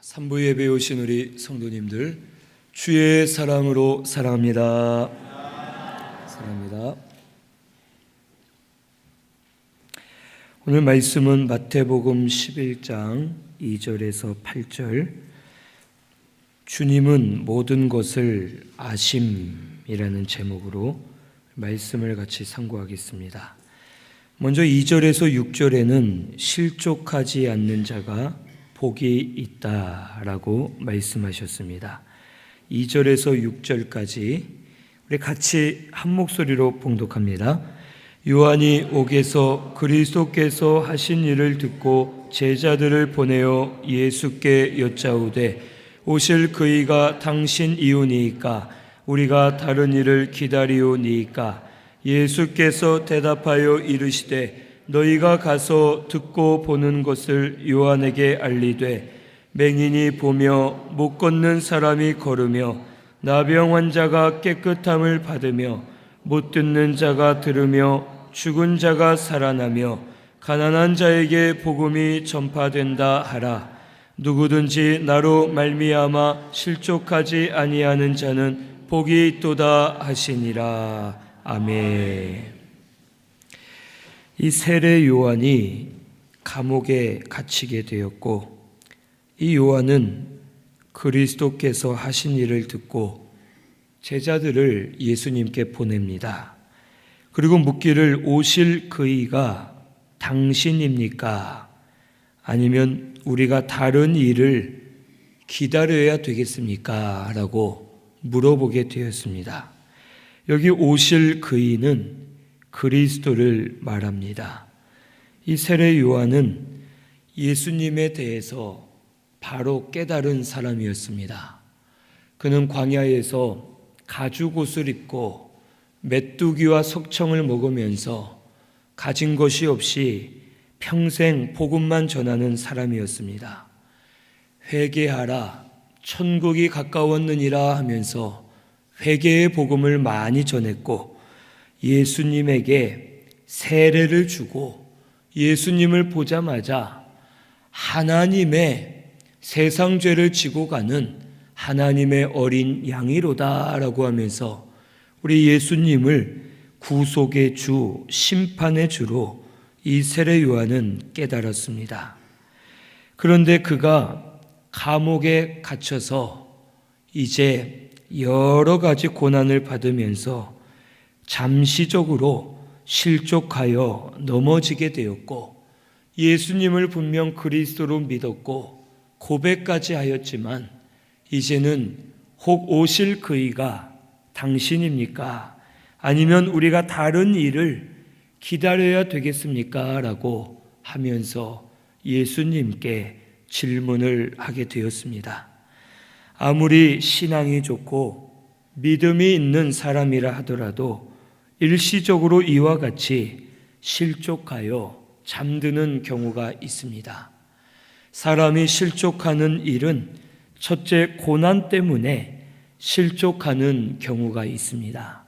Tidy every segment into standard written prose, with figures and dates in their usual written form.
3부 예배에 오신 우리 성도님들, 주의 사랑으로 사랑합니다. 사랑합니다. 오늘 말씀은 마태복음 11장 2절에서 8절, 주님은 모든 것을 아심이라는 제목으로 말씀을 같이 상고하겠습니다. 먼저 2절에서 6절에는 실족하지 않는 자가 복이 있다라고 말씀하셨습니다. 2절에서 6절까지 우리 같이 한 목소리로 봉독합니다. 요한이 옥에서 그리스도께서 하신 일을 듣고 제자들을 보내어 예수께 여짜오되 오실 그이가 당신 이오니이까 우리가 다른 일을 기다리오니이까 예수께서 대답하여 이르시되 너희가 가서 듣고 보는 것을 요한에게 알리되 맹인이 보며 못 걷는 사람이 걸으며 나병 환자가 깨끗함을 받으며 못 듣는 자가 들으며 죽은 자가 살아나며 가난한 자에게 복음이 전파된다 하라. 누구든지 나로 말미암아 실족하지 아니하는 자는 복이 있도다 하시니라. 아멘. 이 세례 요한이 감옥에 갇히게 되었고, 이 요한은 그리스도께서 하신 일을 듣고 제자들을 예수님께 보냅니다. 그리고 묻기를 오실 그이가 당신입니까? 아니면 우리가 다른 일을 기다려야 되겠습니까? 라고 물어보게 되었습니다. 여기 오실 그이는 그리스도를 말합니다. 이 세례 요한은 예수님에 대해서 바로 깨달은 사람이었습니다. 그는 광야에서 가죽옷을 입고 메뚜기와 석청을 먹으면서 가진 것이 없이 평생 복음만 전하는 사람이었습니다. 회개하라, 천국이 가까웠느니라 하면서 회개의 복음을 많이 전했고 예수님에게 세례를 주고 예수님을 보자마자 하나님의 세상 죄를 지고 가는 하나님의 어린 양이로다라고 하면서 우리 예수님을 구속의 주, 심판의 주로 이 세례 요한은 깨달았습니다. 그런데 그가 감옥에 갇혀서 이제 여러 가지 고난을 받으면서 잠시적으로 실족하여 넘어지게 되었고 예수님을 분명 그리스도로 믿었고 고백까지 하였지만 이제는 혹 오실 그이가 당신입니까? 아니면 우리가 다른 일을 기다려야 되겠습니까? 라고 하면서 예수님께 질문을 하게 되었습니다. 아무리 신앙이 좋고 믿음이 있는 사람이라 하더라도 일시적으로 이와 같이 실족하여 잠드는 경우가 있습니다. 사람이 실족하는 일은 첫째 고난 때문에 실족하는 경우가 있습니다.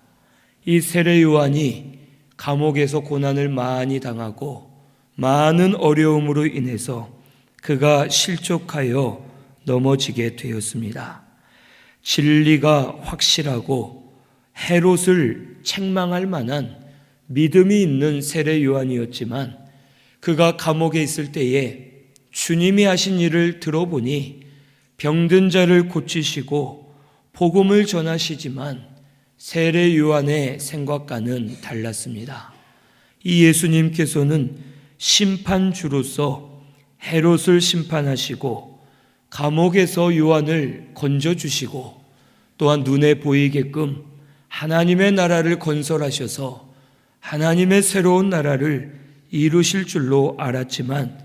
이 세례 요한이 감옥에서 고난을 많이 당하고 많은 어려움으로 인해서 그가 실족하여 넘어지게 되었습니다. 진리가 확실하고 헤롯을 책망할 만한 믿음이 있는 세례 요한이었지만 그가 감옥에 있을 때에 주님이 하신 일을 들어보니 병든 자를 고치시고 복음을 전하시지만 세례 요한의 생각과는 달랐습니다. 이 예수님께서는 심판주로서 헤롯을 심판하시고 감옥에서 요한을 건져주시고 또한 눈에 보이게끔 하나님의 나라를 건설하셔서 하나님의 새로운 나라를 이루실 줄로 알았지만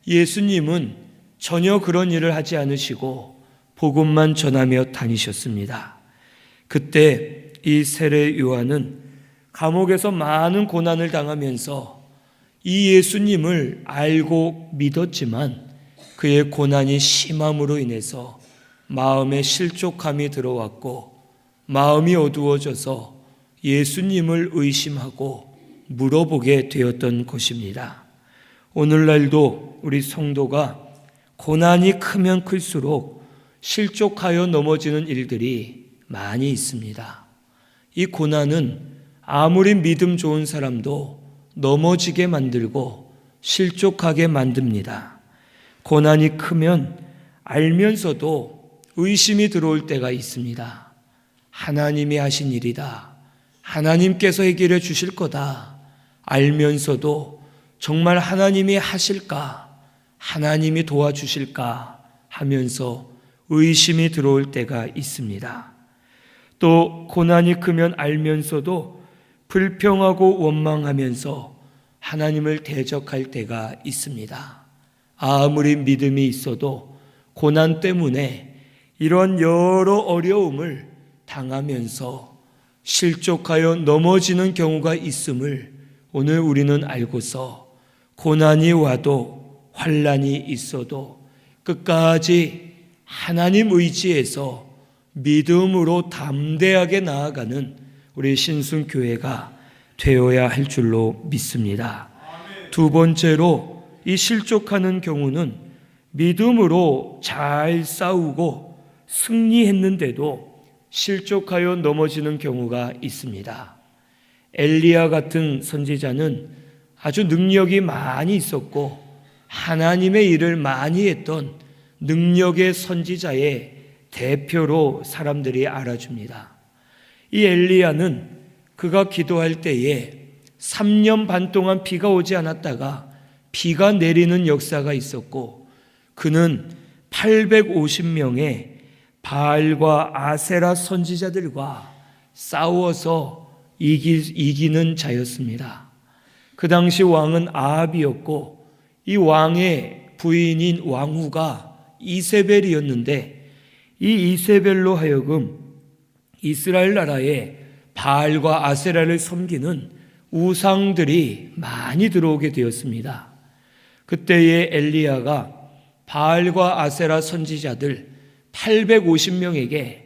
예수님은 전혀 그런 일을 하지 않으시고 복음만 전하며 다니셨습니다. 그때 이 세례 요한은 감옥에서 많은 고난을 당하면서 이 예수님을 알고 믿었지만 그의 고난이 심함으로 인해서 마음에 실족함이 들어왔고 마음이 어두워져서 예수님을 의심하고 물어보게 되었던 것입니다. 오늘날도 우리 성도가 고난이 크면 클수록 실족하여 넘어지는 일들이 많이 있습니다. 이 고난은 아무리 믿음 좋은 사람도 넘어지게 만들고 실족하게 만듭니다. 고난이 크면 알면서도 의심이 들어올 때가 있습니다. 하나님이 하신 일이다. 하나님께서 해결해 주실 거다. 알면서도 정말 하나님이 하실까? 하나님이 도와주실까? 하면서 의심이 들어올 때가 있습니다. 또 고난이 크면 알면서도 불평하고 원망하면서 하나님을 대적할 때가 있습니다. 아무리 믿음이 있어도 고난 때문에 이런 여러 어려움을 당하면서 실족하여 넘어지는 경우가 있음을 오늘 우리는 알고서 고난이 와도 환난이 있어도 끝까지 하나님 의지에서 믿음으로 담대하게 나아가는 우리 신순교회가 되어야 할 줄로 믿습니다. 두 번째로 이 실족하는 경우는 믿음으로 잘 싸우고 승리했는데도 실족하여 넘어지는 경우가 있습니다. 엘리야 같은 선지자는 아주 능력이 많이 있었고 하나님의 일을 많이 했던 능력의 선지자의 대표로 사람들이 알아줍니다. 이 엘리야는 그가 기도할 때에 3년 반 동안 비가 오지 않았다가 비가 내리는 역사가 있었고 그는 850명의 바알과 아세라 선지자들과 싸워서 이기는 자였습니다. 그 당시 왕은 아합이었고 이 왕의 부인인 왕후가 이세벨이었는데 이 이세벨로 하여금 이스라엘 나라에 바알과 아세라를 섬기는 우상들이 많이 들어오게 되었습니다. 그때에 엘리야가 바알과 아세라 선지자들 850명에게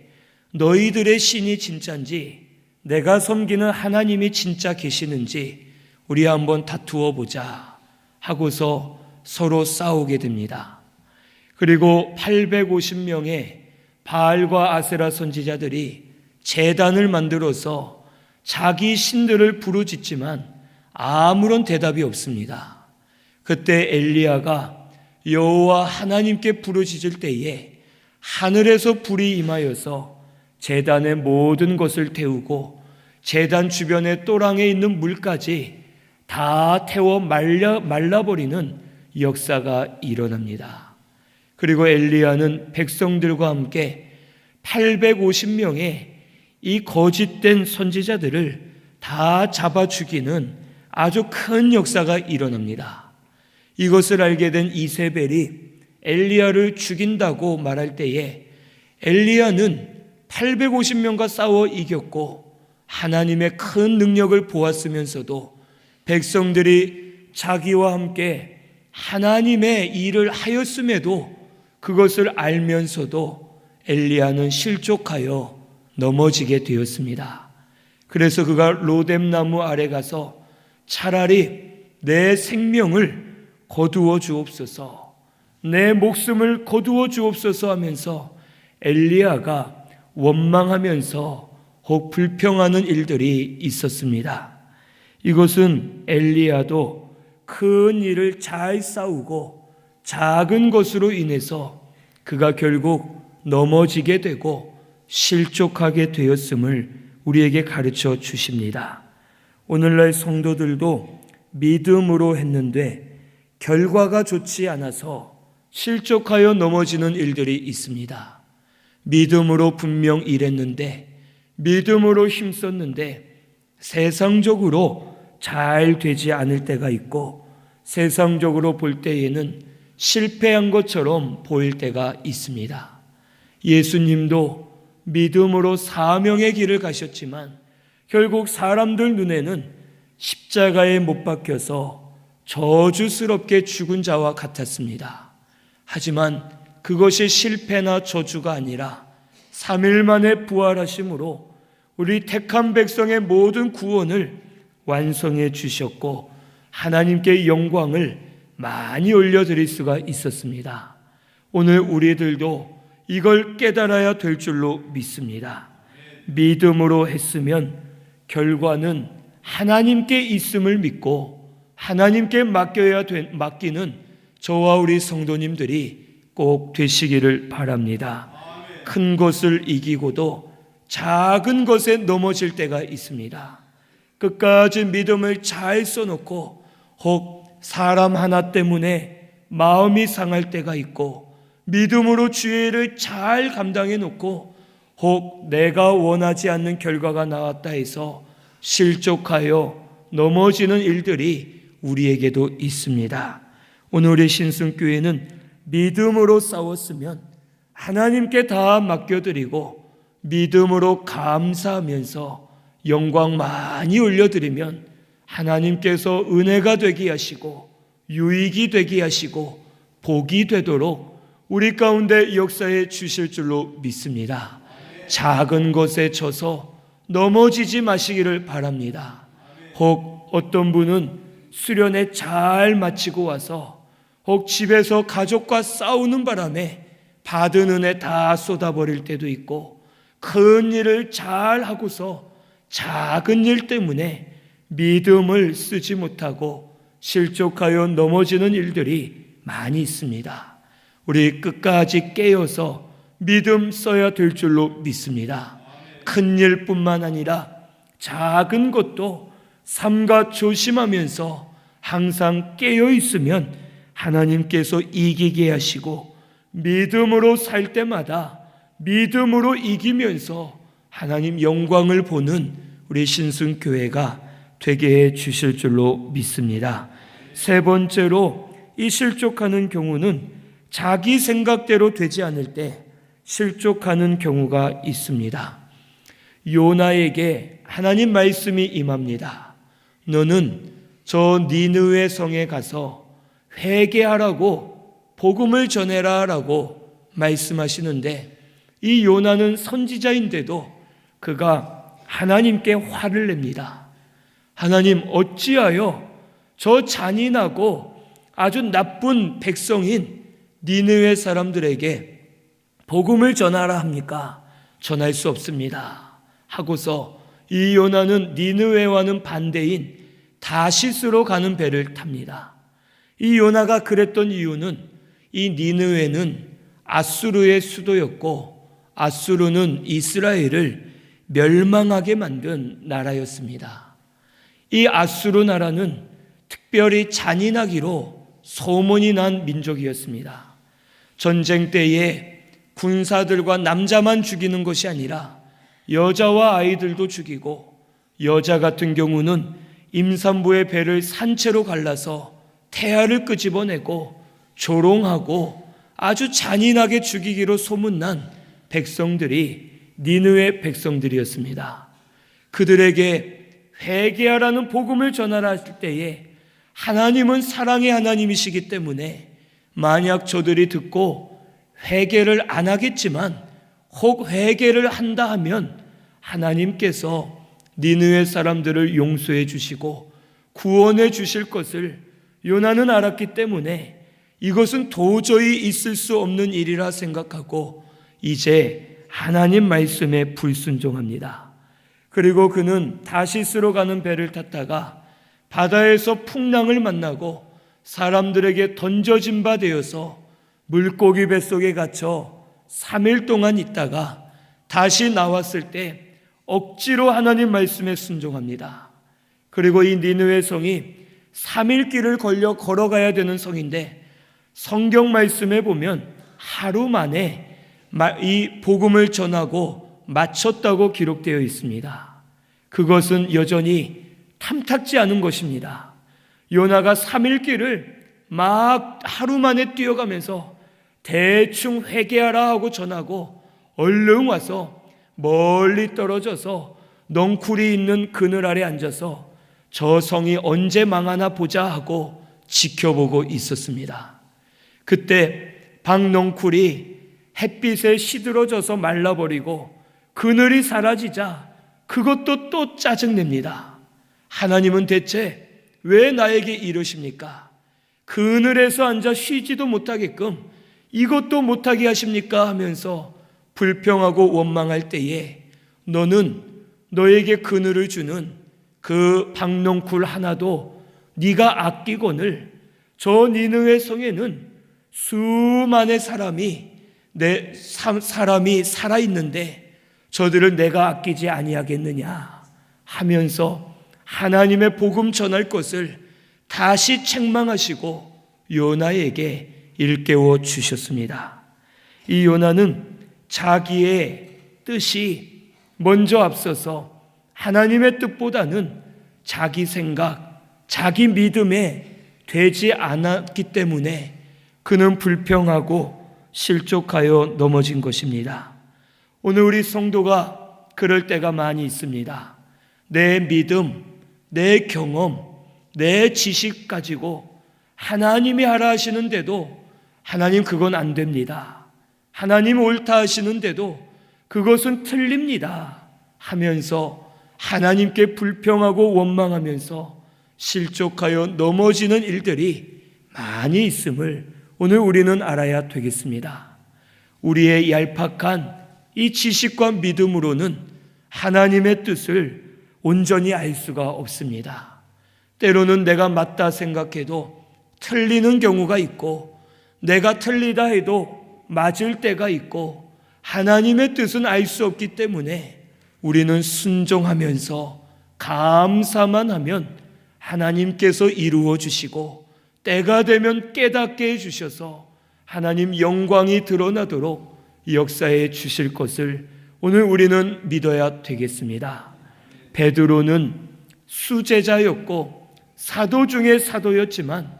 너희들의 신이 진짜인지 내가 섬기는 하나님이 진짜 계시는지 우리 한번 다투어 보자 하고서 서로 싸우게 됩니다. 그리고 850명의 바알과 아세라 선지자들이 제단을 만들어서 자기 신들을 부르짖지만 아무런 대답이 없습니다. 그때 엘리야가 여호와 하나님께 부르짖을 때에 하늘에서 불이 임하여서 제단의 모든 것을 태우고 제단 주변의 또랑에 있는 물까지 다 태워 말라버리는 역사가 일어납니다. 그리고 엘리야는 백성들과 함께 850명의 이 거짓된 선지자들을 다 잡아 죽이는 아주 큰 역사가 일어납니다. 이것을 알게 된 이세벨이 엘리야를 죽인다고 말할 때에 엘리야는 850명과 싸워 이겼고 하나님의 큰 능력을 보았으면서도 백성들이 자기와 함께 하나님의 일을 하였음에도 그것을 알면서도 엘리야는 실족하여 넘어지게 되었습니다. 그래서 그가 로뎀나무 아래 가서 차라리 내 생명을 거두어 주옵소서, 내 목숨을 거두어 주옵소서 하면서 엘리야가 원망하면서 혹 불평하는 일들이 있었습니다. 이것은 엘리야도 큰 일을 잘 싸우고 작은 것으로 인해서 그가 결국 넘어지게 되고 실족하게 되었음을 우리에게 가르쳐 주십니다. 오늘날 성도들도 믿음으로 했는데 결과가 좋지 않아서 실족하여 넘어지는 일들이 있습니다. 믿음으로 분명 일했는데 믿음으로 힘썼는데 세상적으로 잘 되지 않을 때가 있고 세상적으로 볼 때에는 실패한 것처럼 보일 때가 있습니다. 예수님도 믿음으로 사명의 길을 가셨지만 결국 사람들 눈에는 십자가에 못 박혀서 저주스럽게 죽은 자와 같았습니다. 하지만 그것이 실패나 저주가 아니라 3일 만에 부활하심으로 우리 택한 백성의 모든 구원을 완성해 주셨고 하나님께 영광을 많이 올려드릴 수가 있었습니다. 오늘 우리들도 이걸 깨달아야 될 줄로 믿습니다. 믿음으로 했으면 결과는 하나님께 있음을 믿고 하나님께 맡기는 저와 우리 성도님들이 꼭 되시기를 바랍니다. 큰 것을 이기고도 작은 것에 넘어질 때가 있습니다. 끝까지 믿음을 잘 써놓고 혹 사람 하나 때문에 마음이 상할 때가 있고, 믿음으로 주의 일을 잘 감당해 놓고 혹 내가 원하지 않는 결과가 나왔다 해서 실족하여 넘어지는 일들이 우리에게도 있습니다. 오늘의 신승교회는 믿음으로 싸웠으면 하나님께 다 맡겨드리고 믿음으로 감사하면서 영광 많이 올려드리면 하나님께서 은혜가 되게 하시고 유익이 되게 하시고 복이 되도록 우리 가운데 역사해 주실 줄로 믿습니다. 작은 것에 져서 넘어지지 마시기를 바랍니다. 혹 어떤 분은 수련회 잘 마치고 와서 혹 집에서 가족과 싸우는 바람에 받은 은혜 다 쏟아버릴 때도 있고, 큰 일을 잘 하고서 작은 일 때문에 믿음을 쓰지 못하고 실족하여 넘어지는 일들이 많이 있습니다. 우리 끝까지 깨어서 믿음 써야 될 줄로 믿습니다. 큰 일뿐만 아니라 작은 것도 삼가 조심하면서 항상 깨어 있으면 하나님께서 이기게 하시고, 믿음으로 살 때마다 믿음으로 이기면서 하나님 영광을 보는 우리 신승교회가 되게 해 주실 줄로 믿습니다. 세 번째로, 이 실족하는 경우는 자기 생각대로 되지 않을 때 실족하는 경우가 있습니다. 요나에게 하나님 말씀이 임합니다. 너는 저 니느웨 성에 가서 회개하라고 복음을 전해라 라고 말씀하시는데, 이 요나는 선지자인데도 그가 하나님께 화를 냅니다. 하나님, 어찌하여 저 잔인하고 아주 나쁜 백성인 니느웨 사람들에게 복음을 전하라 합니까? 전할 수 없습니다 하고서 이 요나는 니느웨와는 반대인 다시스로 가는 배를 탑니다. 이 요나가 그랬던 이유는 이 니느웨는 아수르의 수도였고 아수르는 이스라엘을 멸망하게 만든 나라였습니다. 이 아수르 나라는 특별히 잔인하기로 소문이 난 민족이었습니다. 전쟁 때에 군사들과 남자만 죽이는 것이 아니라 여자와 아이들도 죽이고, 여자 같은 경우는 임산부의 배를 산채로 갈라서 태아를 끄집어내고 조롱하고 아주 잔인하게 죽이기로 소문난 백성들이 니느웨 백성들이었습니다. 그들에게 회개하라는 복음을 전하라 할 때에 하나님은 사랑의 하나님이시기 때문에 만약 저들이 듣고 회개를 안 하겠지만 혹 회개를 한다 하면 하나님께서 니느웨 사람들을 용서해 주시고 구원해 주실 것을 요나는 알았기 때문에 이것은 도저히 있을 수 없는 일이라 생각하고 이제 하나님 말씀에 불순종합니다. 그리고 그는 다시스로 가는 배를 탔다가 바다에서 풍랑을 만나고 사람들에게 던져진 바 되어서 물고기 뱃속에 갇혀 3일 동안 있다가 다시 나왔을 때 억지로 하나님 말씀에 순종합니다. 그리고 이 니느웨 성이 3일 길을 걸어가야 되는 성인데 성경 말씀에 보면 하루 만에 이 복음을 전하고 마쳤다고 기록되어 있습니다. 그것은 여전히 탐탁지 않은 것입니다. 요나가 3일 길을 막 하루 만에 뛰어가면서 대충 회개하라 하고 전하고 얼른 와서 멀리 떨어져서 넝쿨이 있는 그늘 아래 앉아서 저 성이 언제 망하나 보자 하고 지켜보고 있었습니다. 그때 박넝쿨이 햇빛에 시들어져서 말라버리고 그늘이 사라지자 그것도 또 짜증냅니다. 하나님은 대체 왜 나에게 이러십니까? 그늘에서 앉아 쉬지도 못하게끔 이것도 못하게 하십니까? 하면서 불평하고 원망할 때에 너는 너에게 그늘을 주는 그 박농쿨 하나도 네가 아끼거늘 저 니느웨 성에는 수만의 사람이 살아있는데 저들을 내가 아끼지 아니하겠느냐 하면서 하나님의 복음 전할 것을 다시 책망하시고 요나에게 일깨워 주셨습니다. 이 요나는 자기의 뜻이 먼저 앞서서 하나님의 뜻보다는 자기 생각, 자기 믿음에 되지 않았기 때문에 그는 불평하고 실족하여 넘어진 것입니다. 오늘 우리 성도가 그럴 때가 많이 있습니다. 내 믿음, 내 경험, 내 지식 가지고 하나님이 하라 하시는데도 하나님 그건 안 됩니다. 하나님 옳다 하시는데도 그것은 틀립니다 하면서 하나님께 불평하고 원망하면서 실족하여 넘어지는 일들이 많이 있음을 오늘 우리는 알아야 되겠습니다. 우리의 얄팍한 이 지식과 믿음으로는 하나님의 뜻을 온전히 알 수가 없습니다. 때로는 내가 맞다 생각해도 틀리는 경우가 있고 내가 틀리다 해도 맞을 때가 있고 하나님의 뜻은 알 수 없기 때문에 우리는 순종하면서 감사만 하면 하나님께서 이루어 주시고 때가 되면 깨닫게 해주셔서 하나님 영광이 드러나도록 역사해 주실 것을 오늘 우리는 믿어야 되겠습니다. 베드로는 수제자였고 사도 중에 사도였지만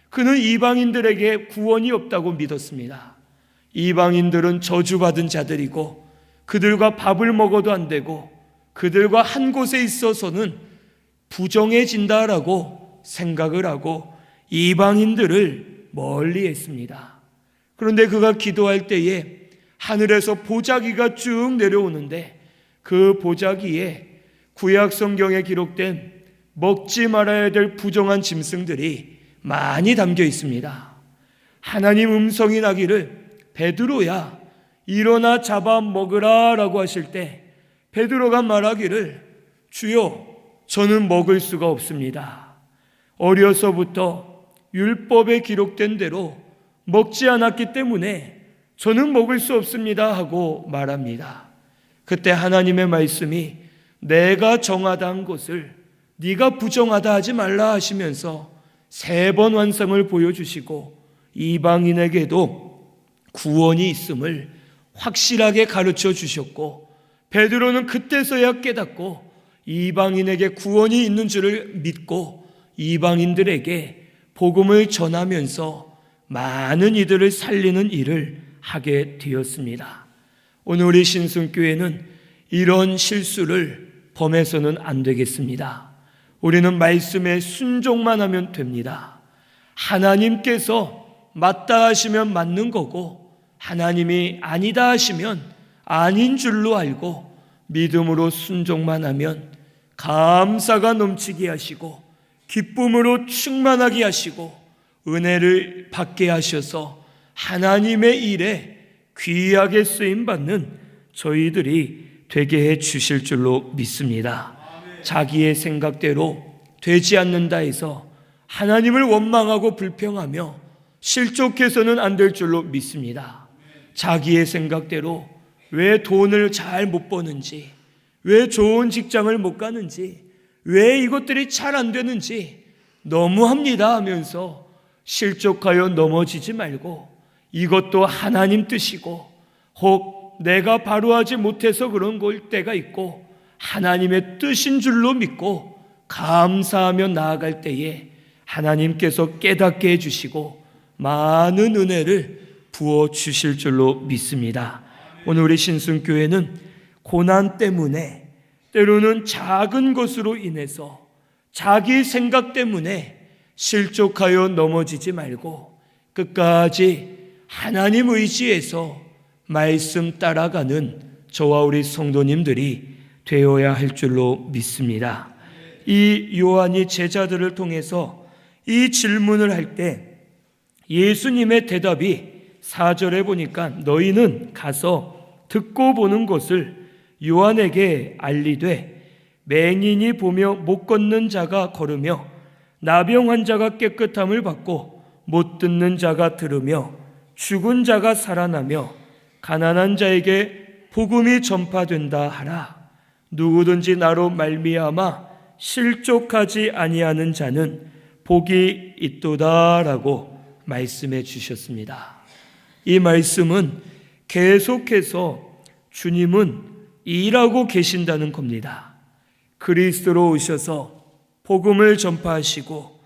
그는 이방인들에게 구원이 없다고 믿었습니다. 이방인들은 저주받은 자들이고 그들과 밥을 먹어도 안 되고 그들과 한 곳에 있어서는 부정해진다라고 생각을 하고 이방인들을 멀리 했습니다. 그런데 그가 기도할 때에 하늘에서 보자기가 쭉 내려오는데 그 보자기에 구약 성경에 기록된 먹지 말아야 될 부정한 짐승들이 많이 담겨 있습니다. 하나님 음성이 나기를 베드로야 일어나 잡아 먹으라 라고 하실 때 베드로가 말하기를 주여 저는 먹을 수가 없습니다. 어려서부터 율법에 기록된 대로 먹지 않았기 때문에 저는 먹을 수 없습니다 하고 말합니다. 그때 하나님의 말씀이 내가 정하다 한 것을 네가 부정하다 하지 말라 하시면서 3번 완성을 보여주시고 이방인에게도 구원이 있음을 확실하게 가르쳐 주셨고 베드로는 그때서야 깨닫고 이방인에게 구원이 있는 줄을 믿고 이방인들에게 복음을 전하면서 많은 이들을 살리는 일을 하게 되었습니다. 오늘 우리 신순교회는 이런 실수를 범해서는 안 되겠습니다. 우리는 말씀에 순종만 하면 됩니다. 하나님께서 맞다 하시면 맞는 거고 하나님이 아니다 하시면 아닌 줄로 알고 믿음으로 순종만 하면 감사가 넘치게 하시고 기쁨으로 충만하게 하시고 은혜를 받게 하셔서 하나님의 일에 귀하게 쓰임받는 저희들이 되게 해 주실 줄로 믿습니다. 자기의 생각대로 되지 않는다 해서 하나님을 원망하고 불평하며 실족해서는 안 될 줄로 믿습니다. 자기의 생각대로 왜 돈을 잘 못 버는지, 왜 좋은 직장을 못 가는지, 왜 이것들이 잘 안 되는지 너무합니다 하면서 실족하여 넘어지지 말고 이것도 하나님 뜻이고 혹 내가 바로 하지 못해서 그런 걸 때가 있고 하나님의 뜻인 줄로 믿고 감사하며 나아갈 때에 하나님께서 깨닫게 해주시고 많은 은혜를 부어주실 줄로 믿습니다. 오늘 우리 신순교회는 고난 때문에 때로는 작은 것으로 인해서 자기 생각 때문에 실족하여 넘어지지 말고 끝까지 하나님 의지에서 말씀 따라가는 저와 우리 성도님들이 되어야 할 줄로 믿습니다. 이 요한이 제자들을 통해서 이 질문을 할 때 예수님의 대답이 4절에 보니까 너희는 가서 듣고 보는 것을 요한에게 알리되 맹인이 보며 못 걷는 자가 걸으며 나병 환자가 깨끗함을 받고 못 듣는 자가 들으며 죽은 자가 살아나며 가난한 자에게 복음이 전파된다 하라. 누구든지 나로 말미암아 실족하지 아니하는 자는 복이 있도다라고 말씀해 주셨습니다. 이 말씀은 계속해서 주님은 일하고 계신다는 겁니다. 그리스도로 오셔서 복음을 전파하시고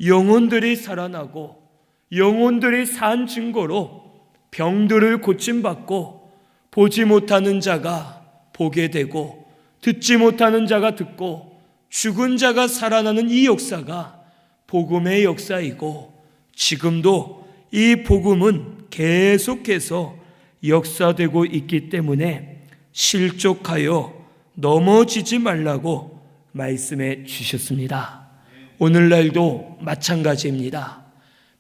영혼들이 살아나고 영혼들이 산 증거로 병들을 고침받고 보지 못하는 자가 보게 되고 듣지 못하는 자가 듣고 죽은 자가 살아나는 이 역사가 복음의 역사이고 지금도 이 복음은 계속해서 역사되고 있기 때문에 실족하여 넘어지지 말라고 말씀해 주셨습니다. 오늘날도 마찬가지입니다.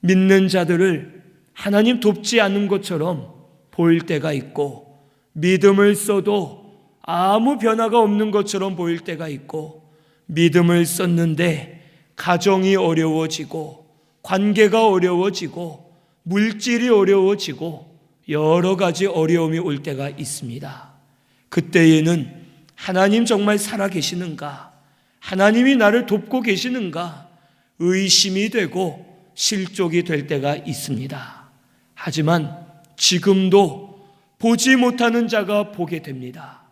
믿는 자들을 하나님 돕지 않은 것처럼 보일 때가 있고 믿음을 써도 아무 변화가 없는 것처럼 보일 때가 있고 믿음을 썼는데 가정이 어려워지고 관계가 어려워지고 물질이 어려워지고 여러 가지 어려움이 올 때가 있습니다. 그때에는 하나님 정말 살아계시는가? 하나님이 나를 돕고 계시는가? 의심이 되고 실족이 될 때가 있습니다. 하지만 지금도 보지 못하는 자가 보게 됩니다.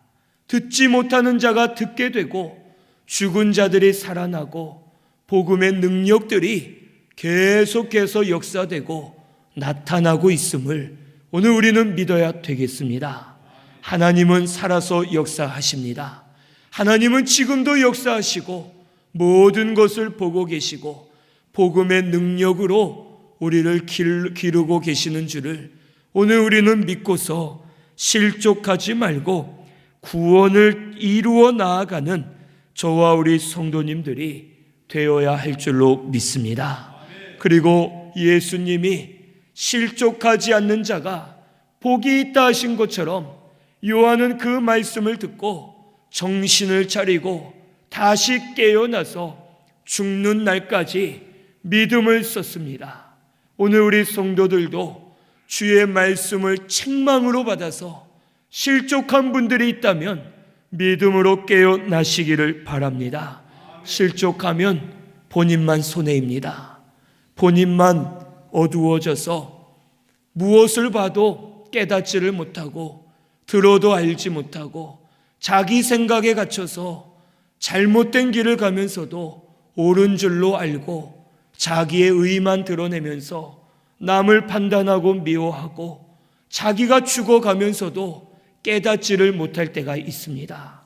듣지 못하는 자가 듣게 되고 죽은 자들이 살아나고 복음의 능력들이 계속해서 역사되고 나타나고 있음을 오늘 우리는 믿어야 되겠습니다. 하나님은 살아서 역사하십니다. 하나님은 지금도 역사하시고 모든 것을 보고 계시고 복음의 능력으로 우리를 기르고 계시는 줄을 오늘 우리는 믿고서 실족하지 말고 구원을 이루어 나아가는 저와 우리 성도님들이 되어야 할 줄로 믿습니다. 그리고 예수님이 실족하지 않는 자가 복이 있다 하신 것처럼 요한은 그 말씀을 듣고 정신을 차리고 다시 깨어나서 죽는 날까지 믿음을 썼습니다. 오늘 우리 성도들도 주의 말씀을 책망으로 받아서 실족한 분들이 있다면 믿음으로 깨어나시기를 바랍니다. 실족하면 본인만 손해입니다. 본인만 어두워져서 무엇을 봐도 깨닫지를 못하고 들어도 알지 못하고 자기 생각에 갇혀서 잘못된 길을 가면서도 옳은 줄로 알고 자기의 의만 드러내면서 남을 판단하고 미워하고 자기가 죽어가면서도 깨닫지를 못할 때가 있습니다.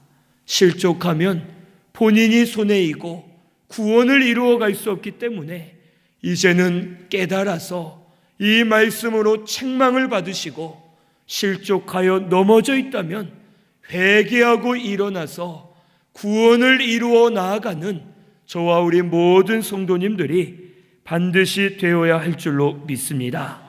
실족하면 본인이 손해이고 구원을 이루어갈 수 없기 때문에 이제는 깨달아서 이 말씀으로 책망을 받으시고 실족하여 넘어져 있다면 회개하고 일어나서 구원을 이루어 나아가는 저와 우리 모든 성도님들이 반드시 되어야 할 줄로 믿습니다.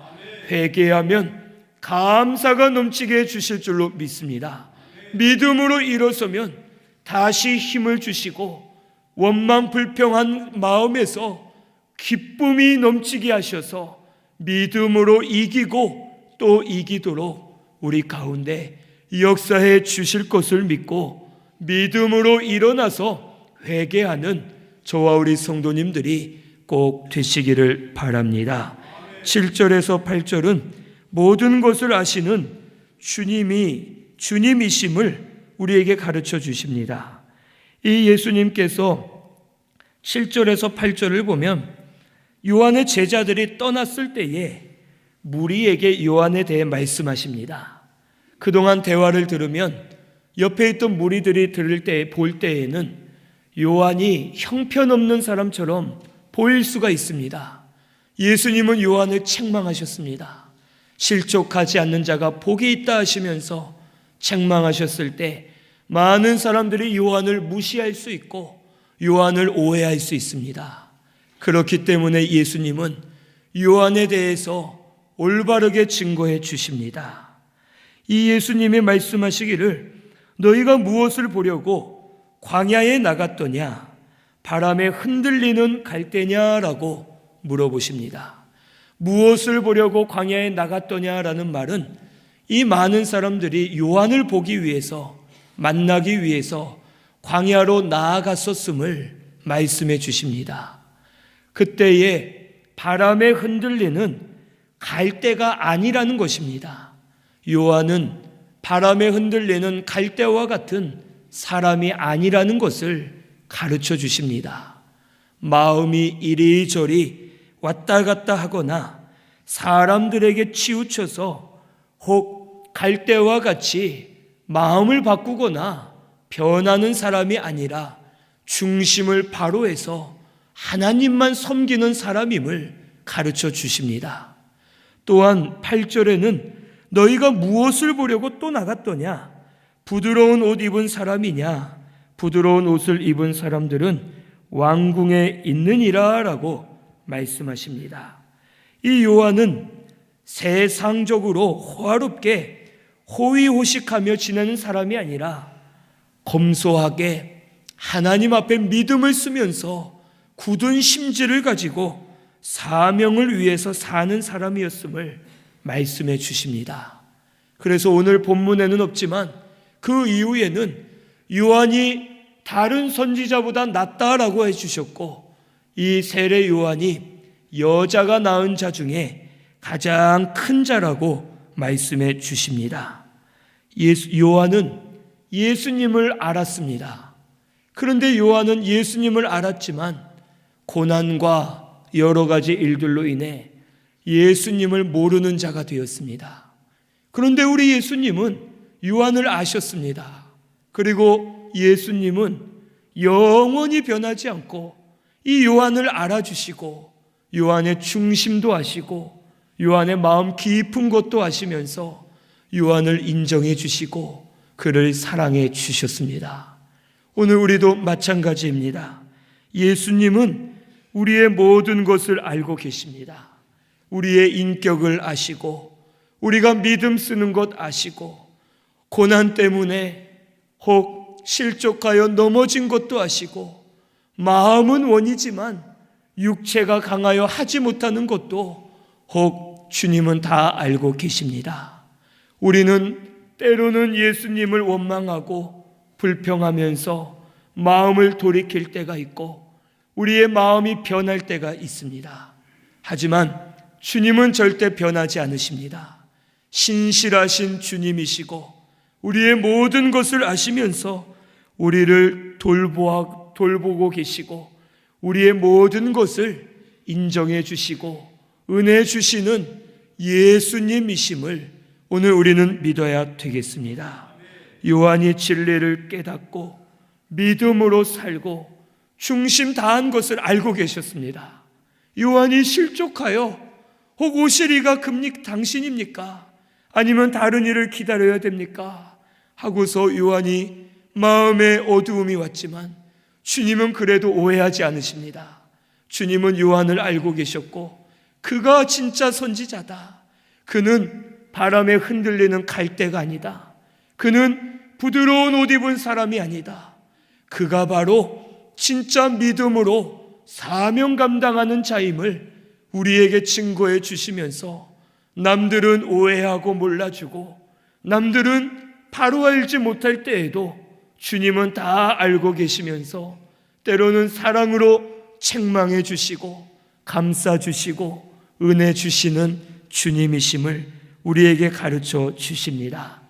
회개하면 감사가 넘치게 해주실 줄로 믿습니다. 믿음으로 일어서면 다시 힘을 주시고 원망 불평한 마음에서 기쁨이 넘치게 하셔서 믿음으로 이기고 또 이기도록 우리 가운데 역사해 주실 것을 믿고 믿음으로 일어나서 회개하는 저와 우리 성도님들이 꼭 되시기를 바랍니다. 7절에서 8절은 모든 것을 아시는 주님이심을 우리에게 가르쳐 주십니다. 이 예수님께서 7절에서 8절을 보면 요한의 제자들이 떠났을 때에 무리에게 요한에 대해 말씀하십니다. 그동안 대화를 들으면 옆에 있던 무리들이 볼 때에는 요한이 형편없는 사람처럼 보일 수가 있습니다. 예수님은 요한을 책망하셨습니다. 실족하지 않는 자가 복이 있다 하시면서 책망하셨을 때 많은 사람들이 요한을 무시할 수 있고 요한을 오해할 수 있습니다. 그렇기 때문에 예수님은 요한에 대해서 올바르게 증거해 주십니다. 이 예수님이 말씀하시기를 너희가 무엇을 보려고 광야에 나갔더냐? 바람에 흔들리는 갈대냐라고 물어보십니다. 무엇을 보려고 광야에 나갔더냐라는 말은 이 많은 사람들이 요한을 보기 위해서, 만나기 위해서 광야로 나아갔었음을 말씀해 주십니다. 그때에 바람에 흔들리는 갈대가 아니라는 것입니다. 요한은 바람에 흔들리는 갈대와 같은 사람이 아니라는 것을 가르쳐 주십니다. 마음이 이리저리 왔다 갔다 하거나 사람들에게 치우쳐서 혹 갈대와 같이 마음을 바꾸거나 변하는 사람이 아니라 중심을 바로 해서 하나님만 섬기는 사람임을 가르쳐 주십니다. 또한 8절에는 너희가 무엇을 보려고 또 나갔더냐? 부드러운 옷 입은 사람이냐? 부드러운 옷을 입은 사람들은 왕궁에 있느니라 라고 말씀하십니다. 이 요한은 세상적으로 호화롭게 호의호식하며 지내는 사람이 아니라 검소하게 하나님 앞에 믿음을 쓰면서 굳은 심지를 가지고 사명을 위해서 사는 사람이었음을 말씀해 주십니다. 그래서 오늘 본문에는 없지만 그 이후에는 요한이 다른 선지자보다 낫다라고 해주셨고, 이 세례 요한이 여자가 낳은 자 중에 가장 큰 자라고 말씀해 주십니다. 요한은 예수님을 알았습니다. 그런데 요한은 예수님을 알았지만 고난과 여러 가지 일들로 인해 예수님을 모르는 자가 되었습니다. 그런데 우리 예수님은 요한을 아셨습니다. 그리고 예수님은 영원히 변하지 않고 이 요한을 알아주시고 요한의 중심도 아시고 요한의 마음 깊은 것도 아시면서 요한을 인정해 주시고 그를 사랑해 주셨습니다. 오늘 우리도 마찬가지입니다. 예수님은 우리의 모든 것을 알고 계십니다. 우리의 인격을 아시고 우리가 믿음 쓰는 것 아시고 고난 때문에 혹 실족하여 넘어진 것도 아시고 마음은 원이지만 육체가 강하여 하지 못하는 것도 혹 주님은 다 알고 계십니다. 우리는 때로는 예수님을 원망하고 불평하면서 마음을 돌이킬 때가 있고 우리의 마음이 변할 때가 있습니다. 하지만 주님은 절대 변하지 않으십니다. 신실하신 주님이시고 우리의 모든 것을 아시면서 우리를 돌보고 계시고 우리의 모든 것을 인정해 주시고 은혜 주시는 예수님이심을 오늘 우리는 믿어야 되겠습니다. 요한이 진리를 깨닫고 믿음으로 살고 중심 다한 것을 알고 계셨습니다. 요한이 실족하여 혹 오실 이가 당신입니까? 아니면 다른 일을 기다려야 됩니까? 하고서 요한이 마음에 어두움이 왔지만 주님은 그래도 오해하지 않으십니다. 주님은 요한을 알고 계셨고 그가 진짜 선지자다. 그는 바람에 흔들리는 갈대가 아니다. 그는 부드러운 옷 입은 사람이 아니다. 그가 바로 진짜 믿음으로 사명 감당하는 자임을 우리에게 증거해 주시면서 남들은 오해하고 몰라주고 남들은 바로 알지 못할 때에도 주님은 다 알고 계시면서 때로는 사랑으로 책망해 주시고 감싸 주시고 은혜 주시는 주님이심을 우리에게 가르쳐 주십니다.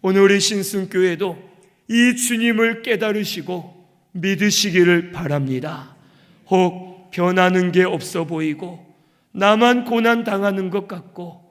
오늘 우리 신승교회도 이 주님을 깨달으시고 믿으시기를 바랍니다. 혹 변하는 게 없어 보이고 나만 고난 당하는 것 같고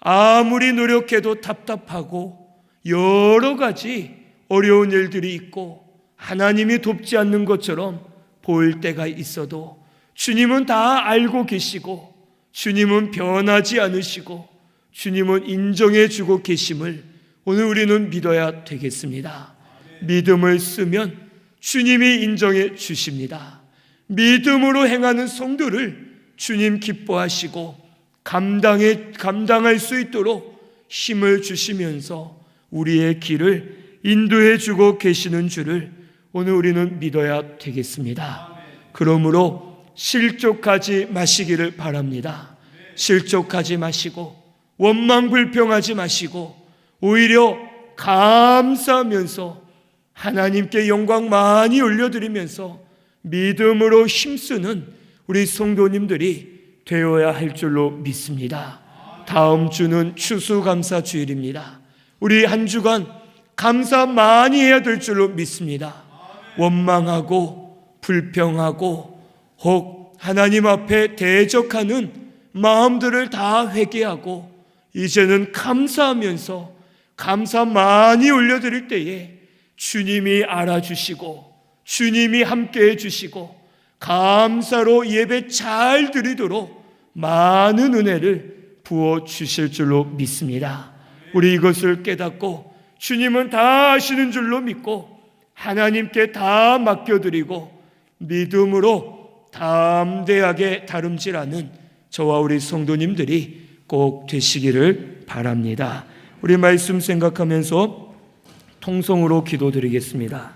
아무리 노력해도 답답하고 여러 가지 어려운 일들이 있고 하나님이 돕지 않는 것처럼 보일 때가 있어도 주님은 다 알고 계시고 주님은 변하지 않으시고 주님은 인정해 주고 계심을 오늘 우리는 믿어야 되겠습니다. 믿음을 쓰면 주님이 인정해 주십니다. 믿음으로 행하는 성도를 주님 기뻐하시고 감당할 수 있도록 힘을 주시면서 우리의 길을 인도해 주고 계시는 줄을 오늘 우리는 믿어야 되겠습니다. 그러므로 실족하지 마시기를 바랍니다. 실족하지 마시고 원망 불평하지 마시고 오히려 감사하면서 하나님께 영광 많이 올려드리면서 믿음으로 힘쓰는 우리 성도님들이 되어야 할 줄로 믿습니다. 다음 주는 추수감사주일입니다. 우리 한 주간 감사 많이 해야 될 줄로 믿습니다. 원망하고 불평하고 혹 하나님 앞에 대적하는 마음들을 다 회개하고 이제는 감사하면서 감사 많이 올려드릴 때에 주님이 알아주시고 주님이 함께해 주시고 감사로 예배 잘 드리도록 많은 은혜를 부어주실 줄로 믿습니다. 우리 이것을 깨닫고 주님은 다 아시는 줄로 믿고 하나님께 다 맡겨드리고 믿음으로 담대하게 다름질하는 저와 우리 성도님들이 꼭 되시기를 바랍니다. 우리 말씀 생각하면서 통성으로 기도드리겠습니다.